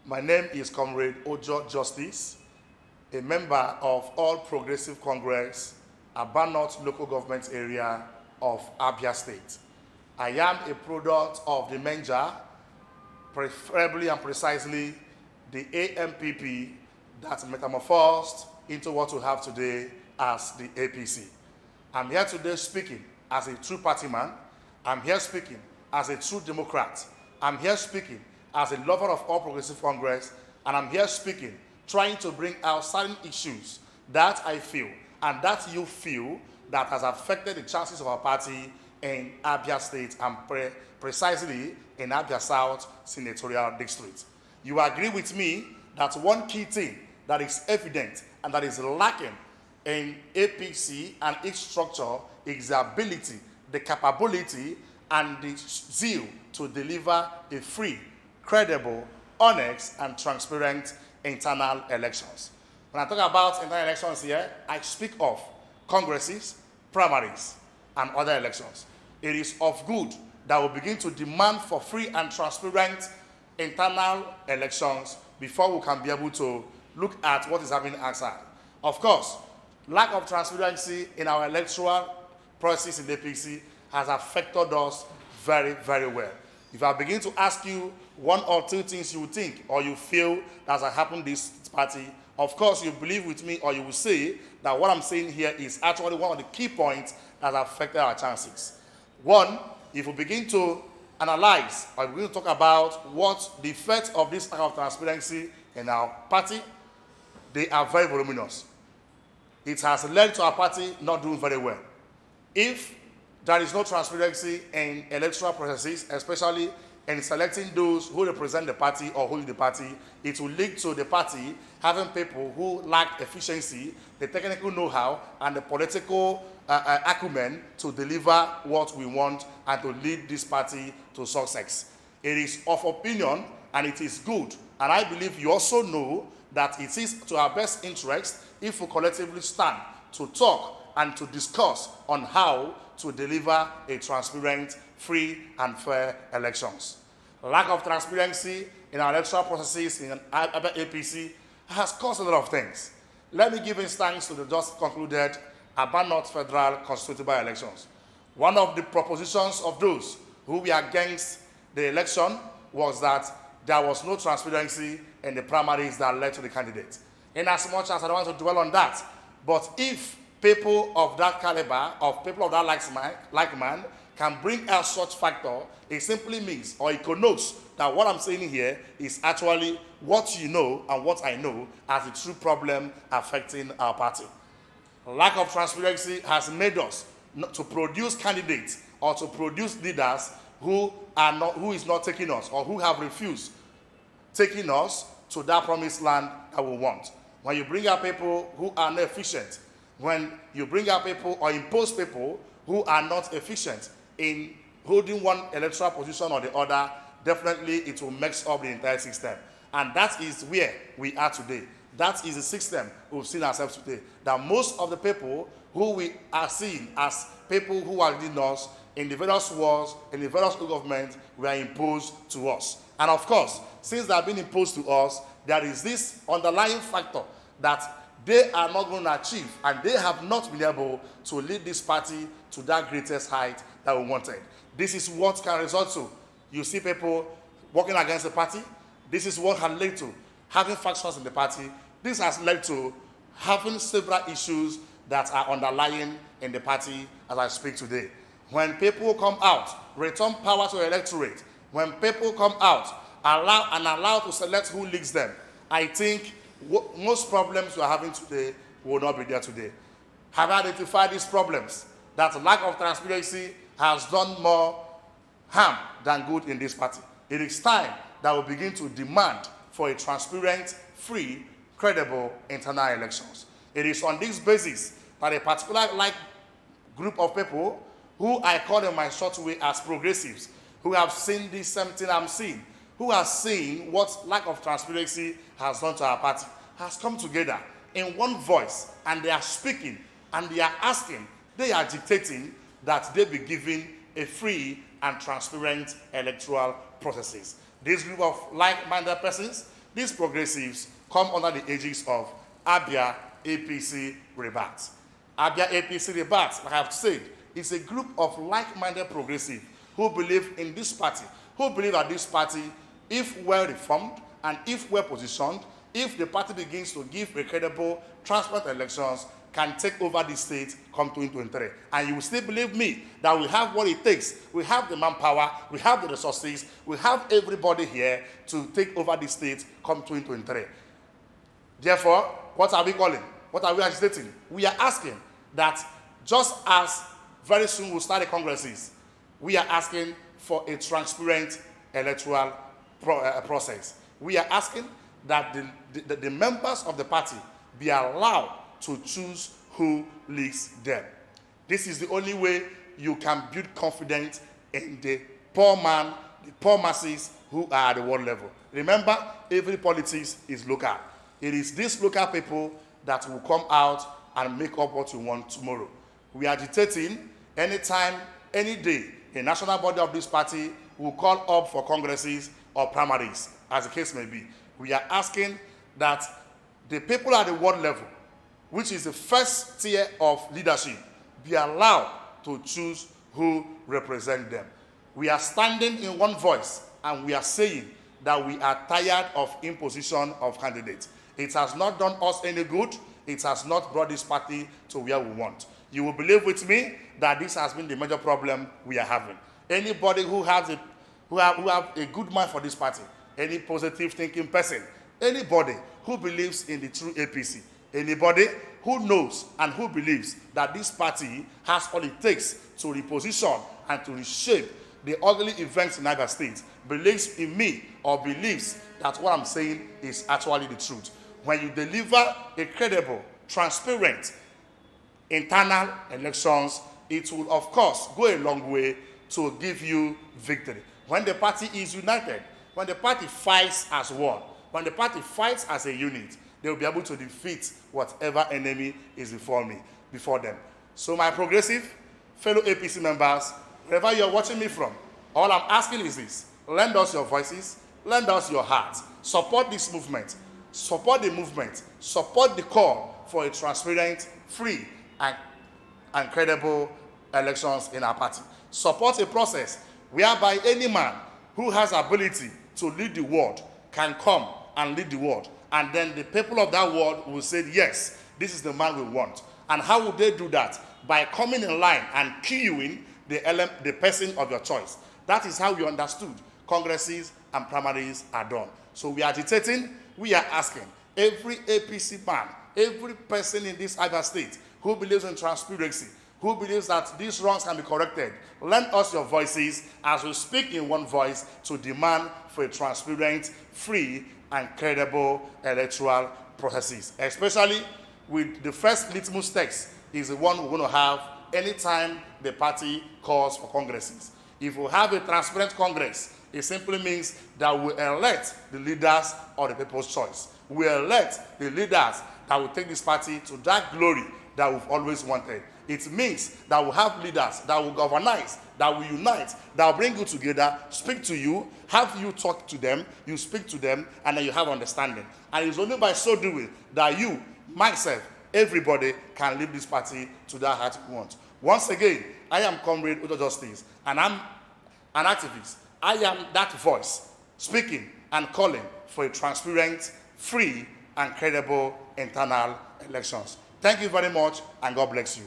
My name is Comrade Ojo Justice, a member of All Progressive Congress, ABIA North local government area of ABIA State. I am a product of the Menja, preferably and precisely the AMPP that metamorphosed into what we have today as the APC. I'm here today speaking as a true party man. I'm here speaking as a true Democrat. I'm here speaking as a lover of All Progressive Congress, and I'm here speaking, trying to bring out certain issues that I feel and that you feel that has affected the chances of our party in ABIA State and precisely in ABIA South Senatorial District. You agree with me that one key thing that is evident and that is lacking in APC and its structure is the ability, the capability, and the zeal to deliver a free, credible, honest, and transparent internal elections. When I talk about internal elections here, I speak of congresses, primaries, and other elections. It is of good that we begin to demand for free and transparent internal elections before we can be able to look at what is happening outside. Of course, lack of transparency in our electoral process in the APC has affected us very, very well. If I begin to ask you one or two things you think or you feel that has happened in this party, of course you believe with me or you will say that what I'm saying here is actually one of the key points that has affected our chances. One, if we begin to analyze or begin to talk about what the effects of this lack of transparency in our party, they are very voluminous. It has led to our party not doing very well. If there is no transparency in electoral processes, especially in selecting those who represent the party or who lead the party, it will lead to the party having people who lack efficiency, the technical know-how, and the political acumen to deliver what we want and to lead this party to success. It is of opinion and it is good, and I believe you also know that it is to our best interest if we collectively stand to talk and to discuss on how to deliver a transparent, free, and fair elections. Lack of transparency in our electoral processes in APC has caused a lot of things. Let me give instance to the just concluded ABIA North Federal Constitutional elections. One of the propositions of those who were against the election was that there was no transparency in the primaries that led to the candidate. In as much as I don't want to dwell on that, but if people of that caliber, of people of that like man, can bring out such factor, it simply means, or it connotes, that what I'm saying here is actually what you know and what I know as a true problem affecting our party. Lack of transparency has made us not to produce candidates or to produce leaders who is not taking us or who have refused taking us to that promised land that we want. When you bring out people who are not efficient, when you bring out people or impose people who are not efficient in holding one electoral position or the other, definitely it will mix up the entire system. And that is where we are today. That is the system we've seen ourselves today. That most of the people who we are seeing as people who are leading us in the various wars, in the various governments, were imposed to us. And of course, since they have been imposed to us, there is this underlying factor that they are not going to achieve, and they have not been able to lead this party to that greatest height that we wanted. This is what can result to, you see people working against the party. This is what has led to having factions in the party. This has led to having several issues that are underlying in the party as I speak today. When people come out, return power to the electorate, when people come out, allow to select who leads them, I think most problems we are having today will not be there today. Have identified these problems, that lack of transparency has done more harm than good in this party. It is time that we begin to demand for a transparent, free, credible internal elections. It is on this basis that a particular group of people, who I call in my short way as progressives, who have seen this same thing I'm seeing, who are seeing what lack of transparency has done to our party, has come together in one voice, and they are speaking, and they are asking, they are dictating that they be given a free and transparent electoral processes. This group of like-minded persons, These progressives come under the aegis of ABIA, APC, Rebirth. ABIA, APC, Rebirth, like I have said, is a group of like-minded progressives who believe in this party, who believe that this party, if well reformed and if well positioned, if the party begins to give credible, transparent elections, can take over the state come 2023. And you will still believe me that we have what it takes. We have the manpower, we have the resources, we have everybody here to take over the state come 2023. Therefore, what are we calling? What are we agitating? We are asking that just as very soon we'll start the congresses, we are asking for a transparent electoral process. We are asking that the members of the party be allowed to choose who leads them. This is the only way you can build confidence in the poor man, the poor masses who are at the world level. Remember, every politics is local. It is these local people that will come out and make up what we want tomorrow. We are agitating anytime, any day, a national body of this party will call up for congresses or primaries, as the case may be. We are asking that the people at the world level, which is the first tier of leadership, be allowed to choose who represent them. We are standing in one voice and we are saying that we are tired of imposition of candidates. It has not done us any good. It has not brought this party to where we want. You will believe with me that this has been the major problem we are having. Anybody who have a good mind for this party, any positive thinking person, anybody who believes in the true APC, anybody who knows and who believes that this party has all it takes to reposition and to reshape the ugly events in Niger State, believes in me or believes that what I'm saying is actually the truth. When you deliver a credible, transparent, internal elections, it will, of course, go a long way to give you victory. When the party is united, when the party fights as one, when the party fights as a unit, they will be able to defeat whatever enemy is before them. So my progressive fellow APC members, wherever you're watching me from, all I'm asking is this: lend us your voices, lend us your hearts, support this movement, support the movement, support the call for a transparent, free, and credible elections in our party. Support a process whereby any man who has ability to lead the world can come and lead the world. And then the people of that world will say, yes, this is the man we want. And how would they do that? By coming in line and queuing the person of your choice. That is how we understood congresses and primaries are done. So we are agitating, we are asking every APC man, every person in this Niger State who believes in transparency, who believes that these wrongs can be corrected, lend us your voices as we speak in one voice to demand for a transparent, free, and credible electoral processes. Especially with the first litmus text is the one we're going to have anytime the party calls for congresses. If we have a transparent Congress, it simply means that we elect the leaders of the people's choice. We elect the leaders that will take this party to that glory that we've always wanted. It means that we have leaders that will galvanize, that will unite, that will bring you together, speak to you, have you talk to them, you speak to them, and then you have understanding. And it's only by so doing that you, myself, everybody can lead this party to that heart we want. Once again, I am Comrade Udo Justice, and I'm an activist. I am that voice speaking and calling for a transparent, free, and credible internal elections. Thank you very much, and God bless you.